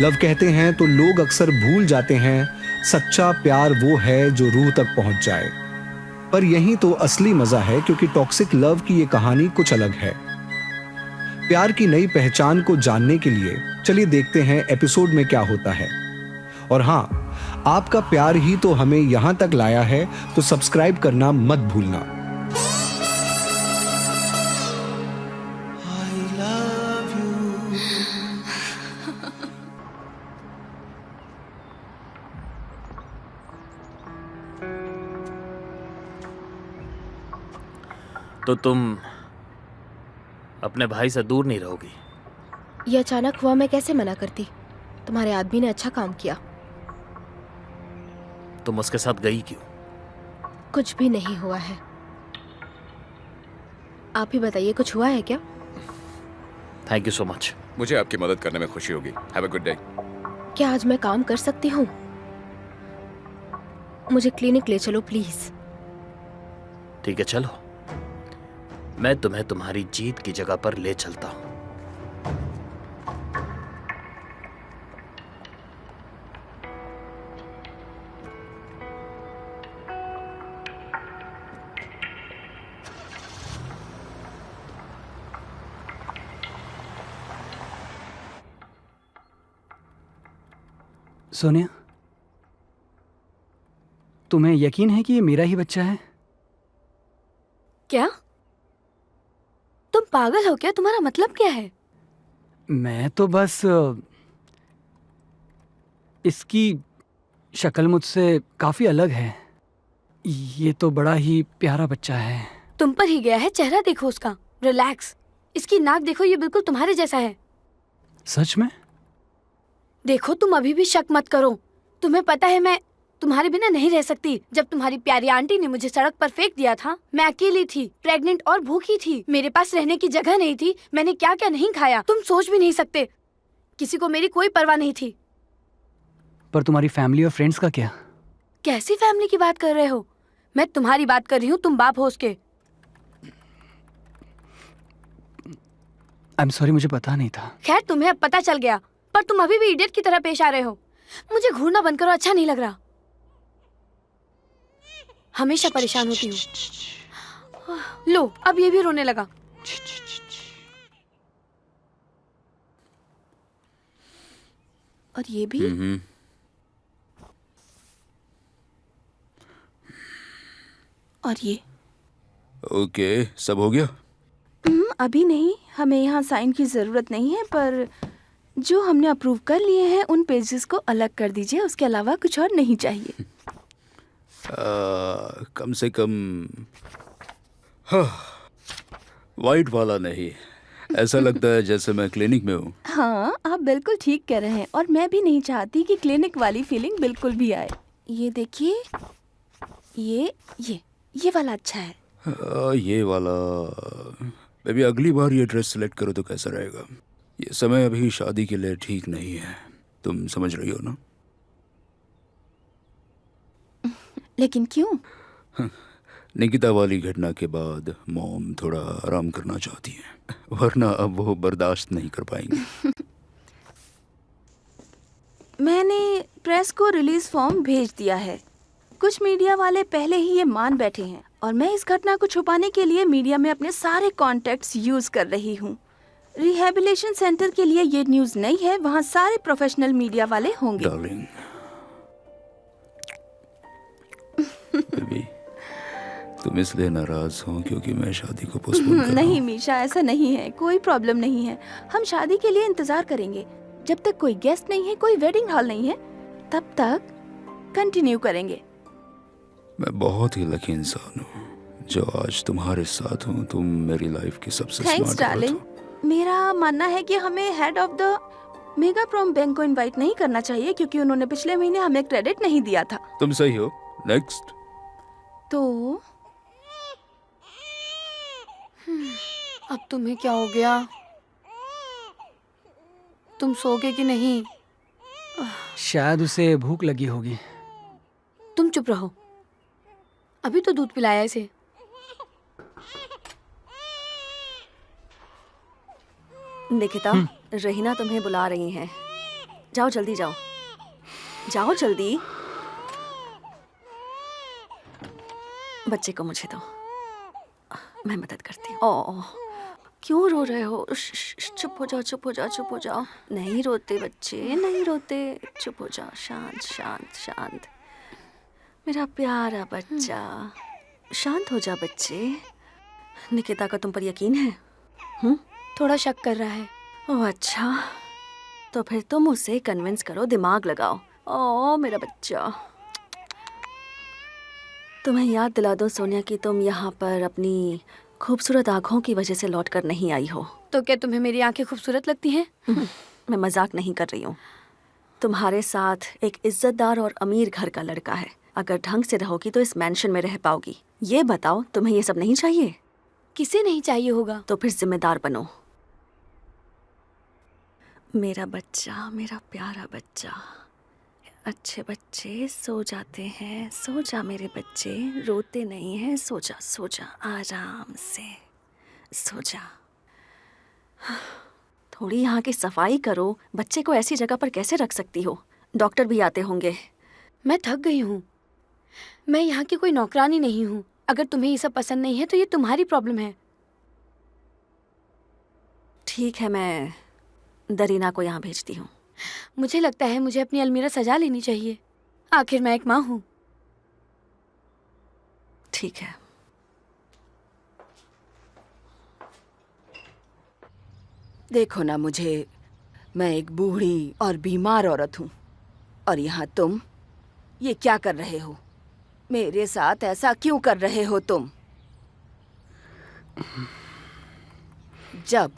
Love कहते हैं तो लोग अक्सर भूल जाते हैं सच्चा प्यार वो है जो रूह तक पहुंच जाए। पर यही तो असली मजा है, क्योंकि टॉक्सिक लव की ये कहानी कुछ अलग है। प्यार की नई पहचान को जानने के लिए चलिए देखते हैं एपिसोड में क्या होता है। और हाँ, आपका प्यार ही तो हमें यहां तक लाया है, तो सब्सक्राइब करना मत भूलना। तो तुम अपने भाई से दूर नहीं रहोगी? ये अचानक हुआ, मैं कैसे मना करती। तुम्हारे आदमी ने अच्छा काम किया। तुम उसके साथ गई क्यों? कुछ भी नहीं हुआ है। आप ही बताइए, कुछ हुआ है क्या? Thank you so much. मुझे आपकी मदद करने में खुशी होगी। Have a good day. क्या आज मैं काम कर सकती हूँ? मुझे क्लिनिक ले चलो प्लीज। ठीक है, चलो, मैं तुम्हें तुम्हारी जीत की जगह पर ले चलता हूं। सोनिया, तुम्हें यकीन है कि ये मेरा ही बच्चा है? क्या? तुम पागल हो क्या? तुम्हारा मतलब क्या है? मैं तो बस इसकी शक्ल मुझसे काफी अलग है। ये तो बड़ा ही प्यारा बच्चा है। तुम पर ही गया है, चेहरा देखो उसका। रिलैक्स। इसकी नाक देखो, ये बिल्कुल तुम्हारे जैसा है। सच में? देखो, तुम अभी भी शक मत करो। तुम्हें पता है मैं तुम्हारे बिना नहीं रह सकती। जब तुम्हारी प्यारी आंटी ने मुझे सड़क पर फेंक दिया था, मैं अकेली थी, प्रेग्नेंट और भूखी थी। मेरे पास रहने की जगह नहीं थी। मैंने क्या क्या नहीं खाया, तुम सोच भी नहीं सकते। किसी को मेरी कोई परवाह नहीं थी। पर तुम्हारी फैमिली और फ्रेंड्स का क्या? कैसी फैमिली की बात कर रहे हो? मैं तुम्हारी बात कर रही हूँ, तुम बाप हो उसके। आई एम सॉरी, मुझे पता नहीं था। खैर, तुम्हें अब पता चल गया, पर तुम अभी भी इडियट की तरह पेश आ रहे हो। मुझे घूरना बंद करो, अच्छा नहीं लग रहा। हमेशा परेशान होती हूँ। लो, अब ये भी रोने लगा। और ये भी? और ये? ओके, सब हो गया? अभी नहीं, हमें यहाँ साइन की जरूरत नहीं है, पर जो हमने अप्रूव कर लिए हैं उन पेजेस को अलग कर दीजिए। उसके अलावा कुछ और नहीं चाहिए। कम से कम वाइट वाला नहीं। ऐसा लगता है जैसे मैं क्लिनिक में हूँ। हाँ, आप बिल्कुल ठीक कह रहे हैं, और मैं भी नहीं चाहती कि क्लिनिक वाली फीलिंग बिल्कुल भी आए। ये देखिए, ये वाला अच्छा है। ये वाला। बेबी, अगली बार ये ड्रेस सेलेक्ट करो तो कैसा रहेगा? ये समय अभी शादी के लिए ठीक नहीं है, तुम समझ रही हो ना? लेकिन क्यों? निकिता वाली घटना के बाद मॉम थोड़ा आराम करना चाहती है, वरना अब वो बर्दाश्त नहीं कर पाएंगी। मैंने प्रेस को रिलीज फॉर्म भेज दिया है। कुछ मीडिया वाले पहले ही ये मान बैठे हैं, और मैं इस घटना को छुपाने के लिए मीडिया में अपने सारे कॉन्टेक्ट्स यूज कर रही हूँ। रिहेबिलिटेशन सेंटर के लिए ये न्यूज नहीं है, वहाँ सारे प्रोफेशनल मीडिया वाले होंगे। डार्लिंग, बेबी, तुम इसलिए नाराज हो क्योंकि मैं शादी को पोस्टपोन कर रहा हूं? नहीं मीशा, ऐसा नहीं है, कोई प्रॉब्लम नहीं है। हम शादी के लिए इंतजार करेंगे। जब तक कोई गेस्ट नहीं है, कोई वेडिंग हॉल नहीं है, तब तक कंटिन्यू करेंगे। मैं बहुत ही लकी इंसान हूँ जो आज तुम्हारे साथ हूँ। तुम मेरी लाइफ की सबसे थैंक्स स्मार्ट डार्लिंग। मेरा मानना है कि हमें head of the mega prom bank को इनवाइट नहीं करना चाहिए, क्योंकि उन्होंने पिछले महीने हमें क्रेडिट नहीं दिया था। तुम सही हो। नेक्स्ट। तो अब तुम्हें क्या हो गया? तुम सोगे कि नहीं? शायद उसे भूख लगी होगी। तुम चुप रहो, अभी तो दूध पिलाया इसे। निकिता, रहीना तुम्हें बुला रही हैं। जाओ जल्दी जाओ, जाओ जल्दी। बच्चे को मुझे दो, मैं मदद करती हूँ। ओह, क्यों रो रहे हो? चुप हो जाओ, चुप हो जाओ, चुप हो जाओ। नहीं रोते बच्चे, नहीं रोते, चुप हो जाओ। शांत शांत शांत, मेरा प्यारा बच्चा, शांत हो जा बच्चे। निकिता का तुम पर यकीन है? थोड़ा शक कर रहा है। ओह अच्छा, तो फिर तुम उसे कन्विंस करो, दिमाग लगाओ। ओह मेरा बच्चा, तुम्हें याद दिला दो सोनिया कि तुम यहाँ पर अपनी खूबसूरत आँखों की वजह से लौट कर नहीं आई हो। तो क्या तुम्हें मेरी आंखें खूबसूरत लगती हैं? मैं मजाक नहीं कर रही हूँ। तुम्हारे साथ एक इज्जतदार और अमीर घर का लड़का है। अगर ढंग से रहोगी तो इस मैंशन में रह पाओगी। ये बताओ, तुम्हें ये सब नहीं चाहिए? किसे नहीं चाहिए होगा? तो फिर जिम्मेदार बनो। मेरा बच्चा, मेरा प्यारा बच्चा, अच्छे बच्चे सो जाते हैं। सो जा मेरे बच्चे, रोते नहीं हैं। सो जा, सो जा, आराम से सो जा। थोड़ी यहाँ की सफाई करो। बच्चे को ऐसी जगह पर कैसे रख सकती हो? डॉक्टर भी आते होंगे। मैं थक गई हूँ। मैं यहाँ की कोई नौकरानी नहीं हूँ। अगर तुम्हें ये सब पसंद नहीं है तो ये तुम्हारी प्रॉब्लम है। ठीक है, मैं दरीना को यहाँ भेजती हूँ। मुझे लगता है मुझे अपनी अलमीरा सजा लेनी चाहिए। आखिर मैं एक माँ हूँ। ठीक है। देखो ना मुझे, मैं एक बूढ़ी और बीमार औरत हूँ, और यहाँ तुम ये क्या कर रहे हो? मेरे साथ ऐसा क्यों कर रहे हो तुम? जब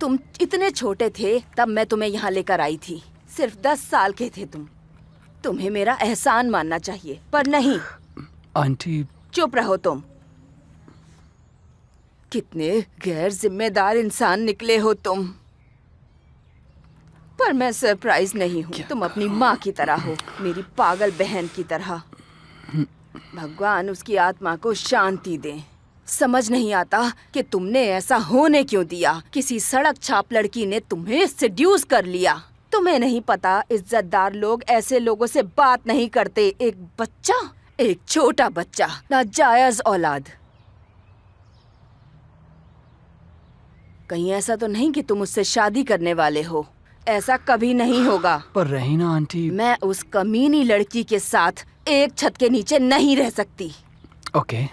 तुम इतने छोटे थे तब मैं तुम्हें यहाँ लेकर आई थी। सिर्फ 10 साल के थे तुम। तुम्हें मेरा एहसान मानना चाहिए, पर नहीं। आंटी, चुप रहो तुम। कितने गैर जिम्मेदार इंसान निकले हो तुम। पर मैं सरप्राइज नहीं हूँ। तुम अपनी माँ की तरह हो, मेरी पागल बहन की तरह। भगवान उसकी आत्मा को शांति दे। समझ नहीं आता कि तुमने ऐसा होने क्यों दिया। किसी सड़क छाप लड़की ने तुम्हें सेड्यूस कर लिया। तुम्हें नहीं पता, इज्जतदार लोग ऐसे लोगों से बात नहीं करते। एक बच्चा, एक छोटा बच्चा, नाजायज औलाद। कहीं ऐसा तो नहीं कि तुम उससे शादी करने वाले हो? ऐसा कभी नहीं होगा। पर रहीना आंटी। मैं उस कमीनी लड़की के साथ एक छत के नीचे नहीं रह सकती। ओके,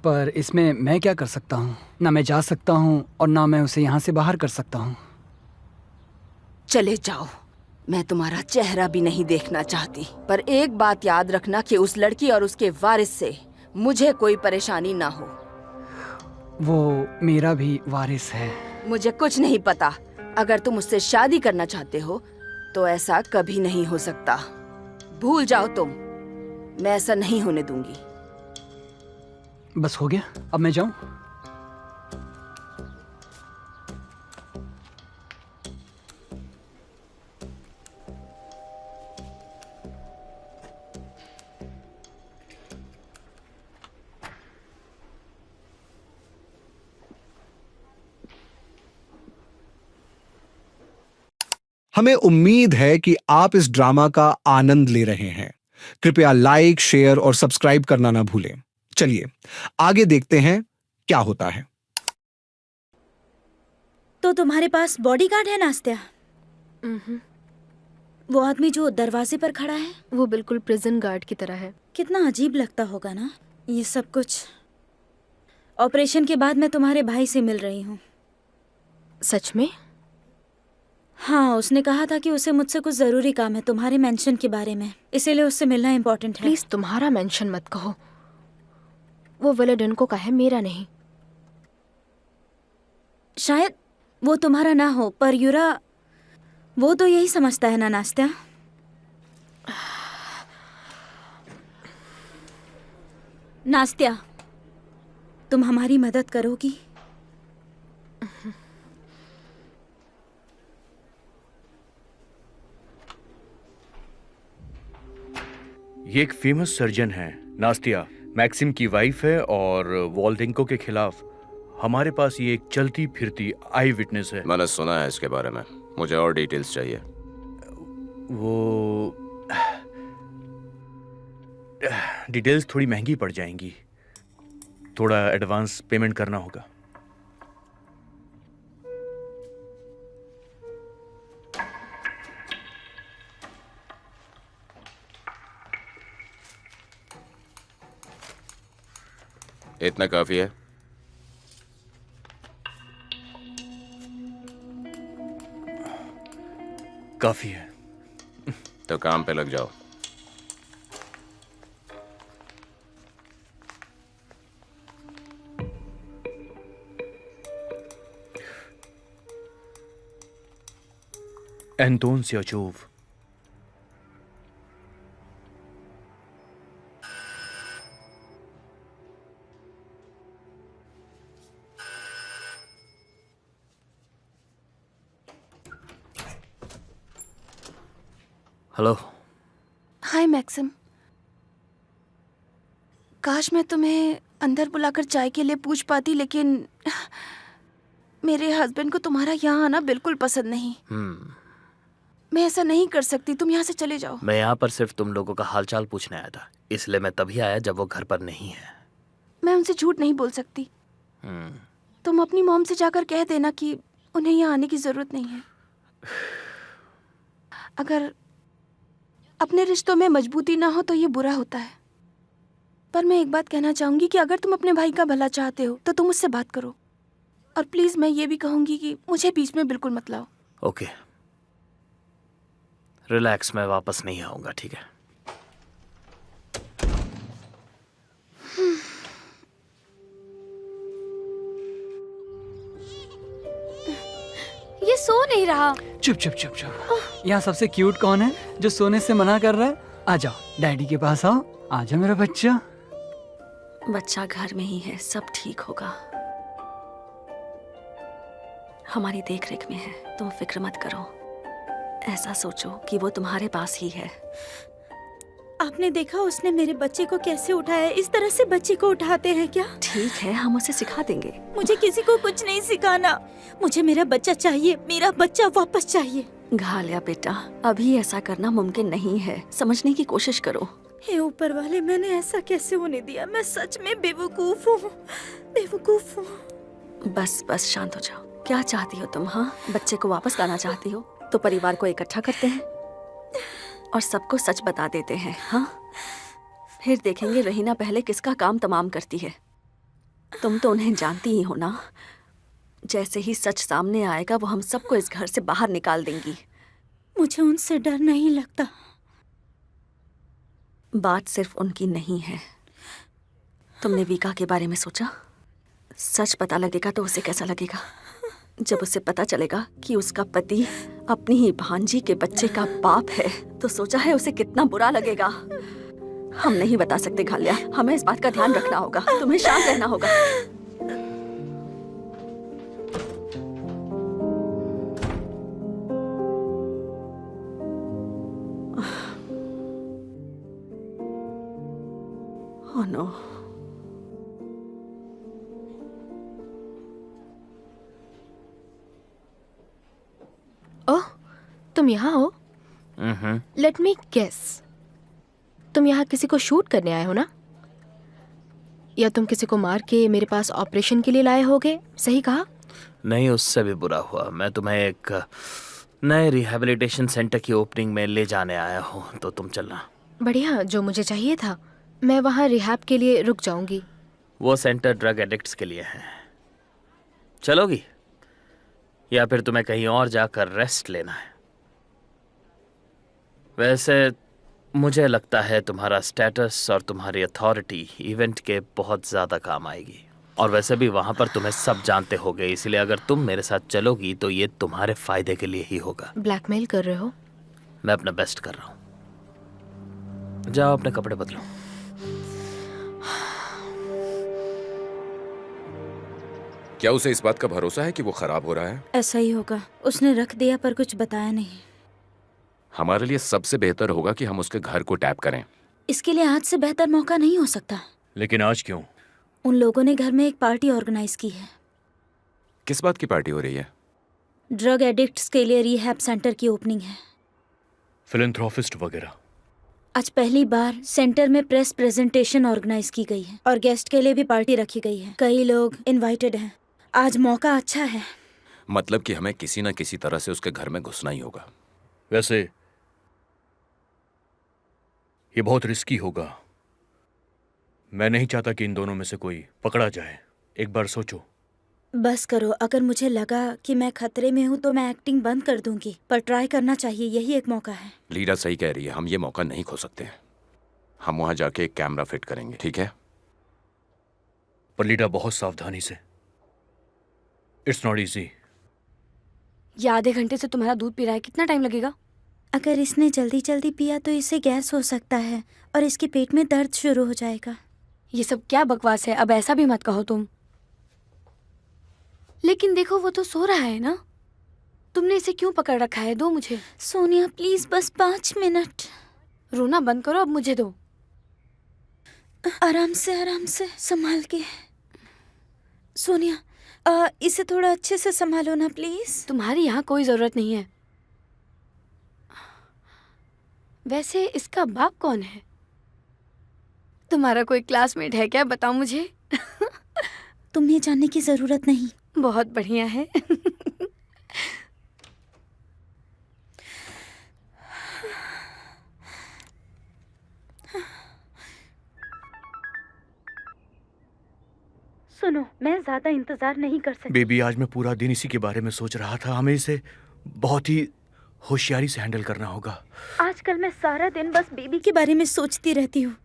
पर इसमें मैं क्या कर सकता हूँ? ना मैं जा सकता हूँ और ना मैं उसे यहाँ से बाहर कर सकता हूँ। चले जाओ, मैं तुम्हारा चेहरा भी नहीं देखना चाहती। पर एक बात याद रखना कि उस लड़की और उसके वारिस से मुझे कोई परेशानी ना हो। वो मेरा भी वारिस है। मुझे कुछ नहीं पता। अगर तुम उससे शादी करना चाहते हो तो ऐसा कभी नहीं हो सकता। भूल जाओ तुम। मैं ऐसा नहीं होने दूंगी। बस हो गया, अब मैं जाऊं? हमें उम्मीद है कि आप इस ड्रामा का आनंद ले रहे हैं। कृपया लाइक, शेयर और सब्सक्राइब करना ना भूलें। चलिए आगे देखते हैं क्या होता है। तो तुम्हारे पास बॉडीगार्ड है नास्त्या? वो आदमी जो दरवाजे पर खड़ा है, वो बिल्कुल प्रिजन गार्ड की तरह है। कितना अजीब लगता होगा ना ये सब कुछ। ऑपरेशन के बाद मैं तुम्हारे भाई से मिल रही हूँ। सच में? हाँ, उसने कहा था कि उसे मुझसे कुछ जरूरी काम है तुम्हारे मेंशन के बारे में, इसीलिए उससे मिलना इम्पोर्टेंट है। प्लीज तुम्हारा मेंशन मत कहो। वो वेलेडेनको का है, मेरा नहीं। शायद वो तुम्हारा ना हो, पर यूरा वो तो यही समझता है ना नास्त्या। नास्त्या, तुम हमारी मदद करोगी? ये एक फेमस सर्जन है, नास्तिया, मैक्सिम की वाइफ है और वॉल्डेंको के खिलाफ हमारे पास ये एक चलती फिरती आई विटनेस है। मैंने सुना है इसके बारे में, मुझे और डिटेल्स चाहिए। वो डिटेल्स थोड़ी महंगी पड़ जाएंगी, थोड़ा एडवांस पेमेंट करना होगा। इतना काफी है? काफी है। तो काम पे लग जाओ। एंटोन स्याचोव। हेलो। हाय मैक्सिम, काश मैं तुम्हें अंदर बुलाकर चाय के लिए पूछ पाती, लेकिन मेरे हस्बैंड को तुम्हारा यहाँ आना बिल्कुल पसंद नहीं। मैं ऐसा नहीं कर सकती, तुम यहाँ से चले जाओ। मैं यहाँ पर सिर्फ तुम लोगों का हालचाल पूछने आया था, इसलिए मैं तभी आया जब वो घर पर नहीं है। मैं उनसे झूठ नहीं बोल सकती। तुम अपनी मॉम से जाकर कह देना कि उन्हें यहाँ आने की जरूरत नहीं है। अगर अपने रिश्तों में मजबूती ना हो तो ये बुरा होता है। पर मैं एक बात कहना चाहूंगी कि अगर तुम अपने भाई का भला चाहते हो तो तुम उससे बात करो। और प्लीज मैं ये भी कहूंगी कि मुझे बीच में बिल्कुल मत लाओ। ओके, रिलैक्स, मैं वापस नहीं आऊंगा, ठीक है? ये सो नहीं रहा। चुप चुप चुप चुप। यहाँ सबसे क्यूट कौन है जो सोने से मना कर रहा है? आ जाओ, डैडी के पास आओ। आ जाओ मेरा बच्चा। बच्चा घर में ही है, सब ठीक होगा। हमारी देख रेख में है, तुम फिक्र मत करो। ऐसा सोचो कि वो तुम्हारे पास ही है। आपने देखा उसने मेरे बच्चे को कैसे उठाया? इस तरह से बच्चे को उठाते हैं क्या? ठीक है, हम उसे सिखा देंगे। मुझे किसी को कुछ नहीं सिखाना। मुझे मेरा बच्चा चाहिए, मेरा बच्चा वापस चाहिए। घालिया बेटा, अभी ऐसा करना मुमकिन नहीं है, समझने की कोशिश करो। हे ऊपर वाले, मैंने ऐसा कैसे होने दिया? मैं सच में बेवकूफ हूँ, बेवकूफ हूँ। बस बस शांत हो जाओ। क्या चाहती हो तुम? हाँ, बच्चे को वापस लाना चाहती हो तो परिवार को इकट्ठा करते हैं और सबको सच बता देते हैं। हाँ, फिर देखेंगे रहीना पहले किसका काम तमाम करती है। तुम तो उन्हें जानती ही हो ना। जैसे ही सच सामने आएगा वो हम सबको इस घर से बाहर निकाल देंगी। मुझे उनसे डर नहीं लगता। बात सिर्फ उनकी नहीं है। तुमने वीका के बारे में सोचा? सच पता लगेगा तो उसे कैसा लगेगा जब उसे पता चलेगा कि उसका पति अपनी ही भांजी के बच्चे का बाप है, तो सोचा है उसे कितना बुरा लगेगा। हम नहीं बता सकते घालिया, हमें इस बात का ध्यान रखना होगा। तुम्हें शांत रहना होगा। Oh no. ओह, तुम यहाँ हो? लेट मी गेस, तुम यहाँ किसी को शूट करने आए हो ना? या तुम किसी को मार के मेरे पास ऑपरेशन के लिए लाए होगे, सही कहा? नहीं, उससे भी बुरा हुआ। मैं तुम्हें एक नए रिहैबिलिटेशन सेंटर की ओपनिंग में ले जाने आया हूँ, तो तुम चलना। बढ़िया, जो मुझे चाहिए था। मैं वहाँ रिहैब के लिए रुक जाऊंगी। वो सेंटर ड्रग एडिक्ट्स के लिए है। चलोगी या फिर तुम्हें कहीं और जाकर रेस्ट लेना है? वैसे मुझे लगता है तुम्हारा स्टेटस और तुम्हारी अथॉरिटी इवेंट के बहुत ज़्यादा काम आएगी। और वैसे भी वहाँ पर तुम्हें सब जानते होगे, इसलिए अगर तुम मेरे साथ चलोगी तो ये तुम्हारे फायदे के लिए ही होगा। ब्लैकमेल कर रहे हो? मैं अपना बेस्ट कर रहा हूँ। जाओ अपने कपड़े बदलो। क्या उसे इस बात का भरोसा है कि वो खराब हो रहा है? ऐसा ही होगा। उसने रख दिया पर कुछ बताया नहीं। हमारे लिए सबसे बेहतर होगा कि हम उसके घर को टैप करें। इसके लिए आज से बेहतर मौका नहीं हो सकता। लेकिन आज क्यों? उन लोगों ने घर में एक पार्टी ऑर्गेनाइज की है। किस बात की पार्टी हो रही है? ड्रग एडिक्ट्स के लिए रिहैब सेंटर की ओपनिंग है। फिलैंथ्रोपिस्ट वगैरह। आज पहली बार सेंटर में प्रेस प्रेजेंटेशन ऑर्गेनाइज की गई है और गेस्ट के लिए भी पार्टी रखी गई है। कई लोग इनवाइटेड हैं। आज मौका अच्छा है। मतलब कि हमें किसी न किसी तरह से उसके घर में घुसना ही होगा। वैसे ये बहुत रिस्की होगा। मैं नहीं चाहता कि इन दोनों में से कोई पकड़ा जाए। एक बार सोचो। बस करो, अगर मुझे लगा कि मैं खतरे में हूँ तो मैं एक्टिंग बंद कर दूंगी, पर ट्राई करना चाहिए, यही एक मौका है। लीडा सही कह रही है, हम ये मौका नहीं खो सकते। हम वहां जाके एक कैमरा फिट करेंगे, ठीक है? पर लीडा बहुत सावधानी से। It's not easy. ये आधे घंटे से तुम्हारा दूध पी रहा है, कितना टाइम लगेगा? अगर इसने जल्दी जल्दी पिया तो इसे गैस हो सकता है और इसके पेट में दर्द शुरू हो जाएगा। ये सब क्या बकवास है, अब ऐसा भी मत कहो तुम। लेकिन देखो वो तो सो रहा है ना, तुमने इसे क्यों पकड़ रखा है? दो मुझे। सोनिया प्लीज, बस 5 मिनट। रोना बंद करो, अब मुझे दो। आराम से संभाल के। सोनिया इसे थोड़ा अच्छे से संभालो ना प्लीज। तुम्हारी यहाँ कोई जरूरत नहीं है। वैसे इसका बाप कौन है? तुम्हारा कोई क्लासमेट है क्या? बताओ मुझे। तुम्हें जानने की जरूरत नहीं। बहुत बढ़िया है। सुनो, मैं ज्यादा इंतजार नहीं कर सकती। बेबी, आज मैं पूरा दिन इसी के बारे में सोच रहा था। हमें इसे बहुत ही होशियारी से हैंडल करना होगा। आजकल मैं सारा दिन बस बेबी के बारे में सोचती रहती हूँ।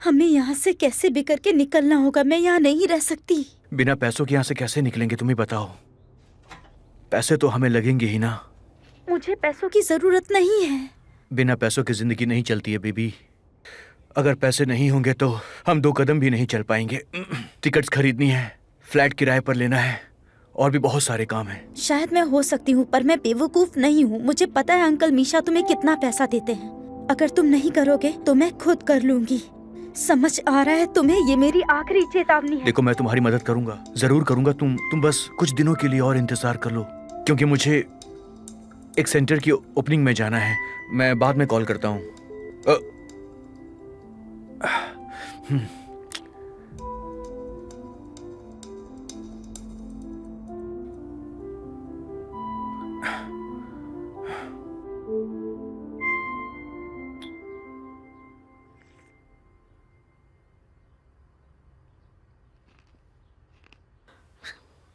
हमें यहाँ से कैसे भी करके निकलना होगा। मैं यहाँ नहीं रह सकती। बिना पैसों के यहाँ से कैसे निकलेंगे, तुम ही बताओ। पैसे तो हमें लगेंगे ही ना। मुझे पैसों की जरूरत नहीं है। बिना पैसों की जिंदगी नहीं चलती है बेबी। अगर पैसे नहीं होंगे तो हम 2 कदम भी नहीं चल पाएंगे। टिकट्स खरीदनी है, फ्लैट किराए पर लेना है, और भी बहुत सारे काम हैं। शायद मैं हो सकती हूँ, पर मैं बेवकूफ नहीं हूँ। मुझे पता है अंकल मीशा तुम्हें कितना पैसा देते हैं। अगर तुम नहीं करोगे तो मैं खुद कर लूंगी। समझ आ रहा है तुम्हें? ये मेरी आखिरी चेतावनी है। देखो, मैं तुम्हारी मदद करूंगा, जरूर करूंगा। तुम बस कुछ दिनों के लिए और इंतजार कर लो, क्योंकि मुझे एक सेंटर की ओपनिंग में जाना है। मैं बाद में कॉल करता हूँ।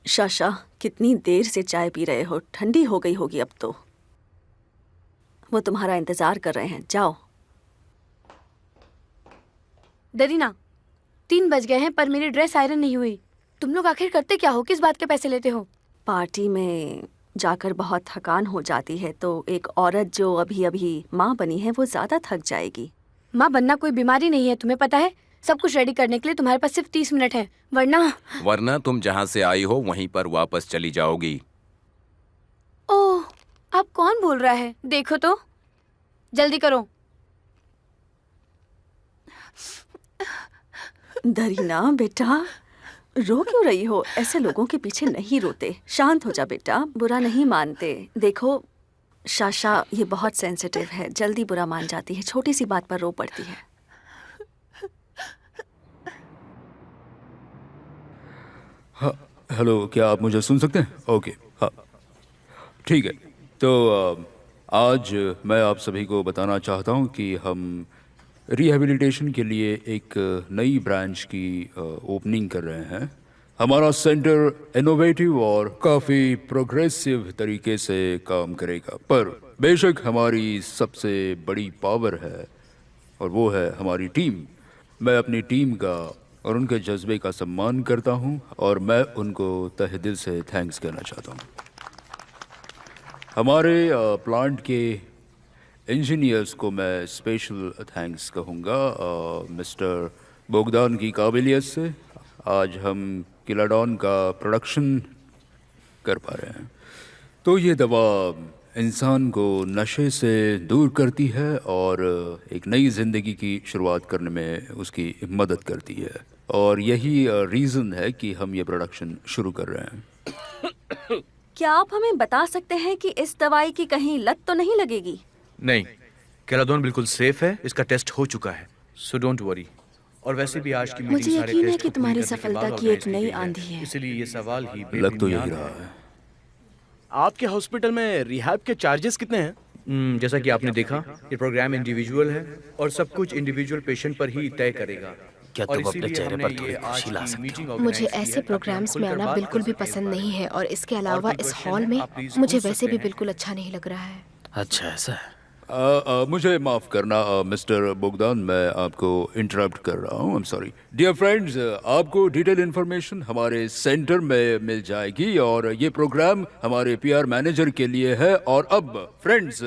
शाशा, कितनी देर से चाय पी रहे हो? ठंडी हो गई होगी अब तो। वो तुम्हारा इंतजार कर रहे हैं, जाओ। दरीना, 3 बज गए हैं पर मेरी ड्रेस आयरन नहीं हुई। तुम लोग आखिर करते क्या हो? किस बात के पैसे लेते हो? पार्टी में जाकर बहुत थकान हो जाती है, तो एक औरत जो अभी अभी माँ बनी है वो ज्यादा थक जाएगी। माँ बनना कोई बीमारी नहीं है, तुम्हें पता है। सब कुछ रेडी करने के लिए तुम्हारे पास सिर्फ 30 मिनट है, वरना तुम जहाँ से आई हो वहीं पर वापस चली जाओगी। ओह, अब कौन बोल रहा है? देखो तो, जल्दी करो। दरीना बेटा, रो क्यों रही हो? ऐसे लोगों के पीछे नहीं रोते। शांत हो जा बेटा, बुरा नहीं मानते। देखो शाशा, ये बहुत सेंसिटिव है, जल्दी बुरा मान जाती है, छोटी सी बात पर रो पड़ती है। हाँ, हेलो, क्या आप मुझे सुन सकते हैं? ओके, हाँ, ठीक है। तो आज मैं आप सभी को बताना चाहता हूँ कि हम रिहैबिलिटेशन के लिए एक नई ब्रांच की ओपनिंग कर रहे हैं। हमारा सेंटर इनोवेटिव और काफ़ी प्रोग्रेसिव तरीके से काम करेगा, पर बेशक हमारी सबसे बड़ी पावर है और वो है हमारी टीम। मैं अपनी टीम का और उनके जज्बे का सम्मान करता हूं और मैं उनको तहे दिल से थैंक्स कहना चाहता हूं। हमारे प्लांट के इंजीनियर्स को मैं स्पेशल थैंक्स कहूँगा। मिस्टर बोगदान की काबिलियत से आज हम किलाडॉन का प्रोडक्शन कर पा रहे हैं। तो ये दवा इंसान को नशे से दूर करती है और एक नई ज़िंदगी की शुरुआत करने में उसकी मदद करती है, और यही रीज़न है कि हम ये प्रोडक्शन शुरू कर रहे हैं। क्या आप हमें बता सकते हैं कि इस दवाई की कहीं लत तो नहीं लगेगी? नहीं, कैलाडोन बिल्कुल सेफ है, इसका टेस्ट हो चुका है, सो डोंट वरी। और वैसे भी आज की मीटिंग मुझे सारे यकीन है टेस्ट कि को पूरी तुम्हारी करने के सफलता बाद की एक organize की नई गई है। आंधी है। इसलिए ये सवाल ही लग तो यही बेबुनियाद रहा है। है। आपके हॉस्पिटल में रिहैब के चार्जेस कितने हैं? जैसा कि आपने देखा, ये प्रोग्राम इंडिविजुअल है और सब कुछ इंडिविजुअल पेशेंट पर ही तय करेगा। क्या और तुम अपने इसीलिए चेहरे हमने पर ये थोड़ी आज खुशी ला की सकते मीटिंग हो? organize मुझे की है ऐसे ताकि हम प्रोग्राम्स में खुलकर आना बात बिल्कुल कर भी सकें इस पसंद बारे नहीं है और इसके अलावा कोई इस question हॉल है? में आप please मुझे पूछ वैसे सकते भी हैं। बिल्कुल अच्छा नहीं लग रहा है। अच्छा ऐसा है। मुझे माफ़ करना मिस्टर बोगदान, मैं आपको इंटरप्ट कर रहा हूँ। I am sorry. Dear friends, आपको डिटेल इन्फॉर्मेशन हमारे सेंटर में मिल जाएगी और ये प्रोग्राम हमारे पीआर मैनेजर के लिए है। और अब फ्रेंड्स,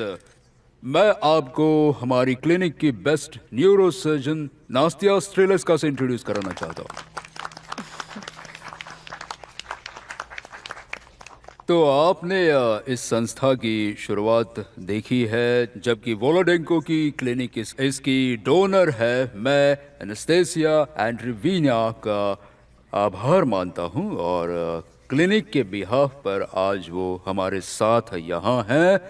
मैं आपको हमारी क्लिनिक की बेस्ट न्यूरो सर्जन नास्तिया स्ट्रेलेस्का से इंट्रोड्यूस कराना चाहता हूँ। तो आपने इस संस्था की शुरुआत देखी है, जबकि वोलोडेंको की क्लिनिक इसकी डोनर है। मैं एनास्टेसिया एंड्रीविना का आभार मानता हूं और क्लिनिक के बिहाफ पर आज वो हमारे साथ यहाँ हैं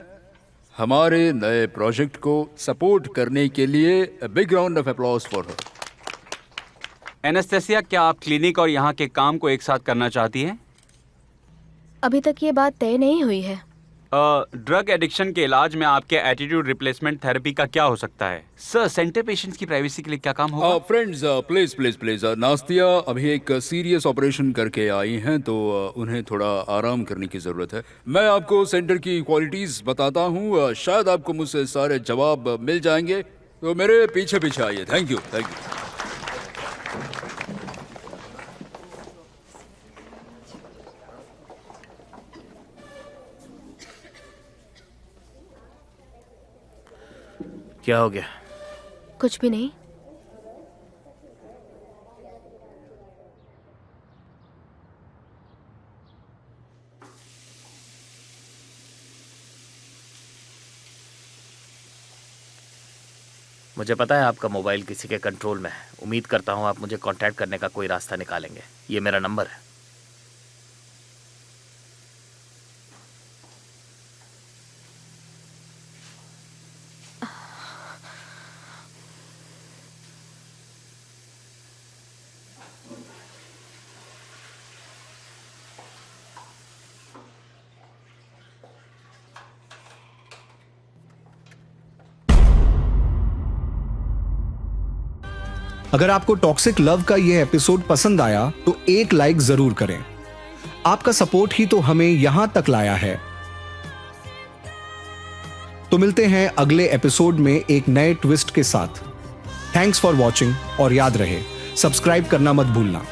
हमारे नए प्रोजेक्ट को सपोर्ट करने के लिए। Big round of applause for her. Anastasia, क्या आप क्लिनिक और यहाँ के काम को एक साथ करना चाहती हैं? अभी तक ये बात तय नहीं हुई है। ड्रग एडिक्शन के इलाज में आपके एटीट्यूड रिप्लेसमेंट थेरेपी का क्या हो सकता है? सर, सेंटर पेशेंट्स की प्राइवेसी के लिए क्या काम होगा? फ्रेंड्स, प्लीज प्लीज प्लीज, नास्तिया अभी एक सीरियस ऑपरेशन करके आई हैं, तो उन्हें थोड़ा आराम करने की ज़रूरत है। मैं आपको सेंटर की क्वालिटीज़ बताता हूँ, शायद आपको मुझसे सारे जवाब मिल जाएंगे, तो मेरे पीछे पीछे आइए। Thank you, thank you. क्या हो गया? कुछ भी नहीं। मुझे पता है आपका मोबाइल किसी के कंट्रोल में है। उम्मीद करता हूँ आप मुझे कांटेक्ट करने का कोई रास्ता निकालेंगे। ये मेरा नंबर है। अगर आपको टॉक्सिक लव का यह एपिसोड पसंद आया तो एक लाइक जरूर करें। आपका सपोर्ट ही तो हमें यहां तक लाया है। तो मिलते हैं अगले एपिसोड में एक नए ट्विस्ट के साथ। थैंक्स फॉर वॉचिंग और याद रहे सब्सक्राइब करना मत भूलना।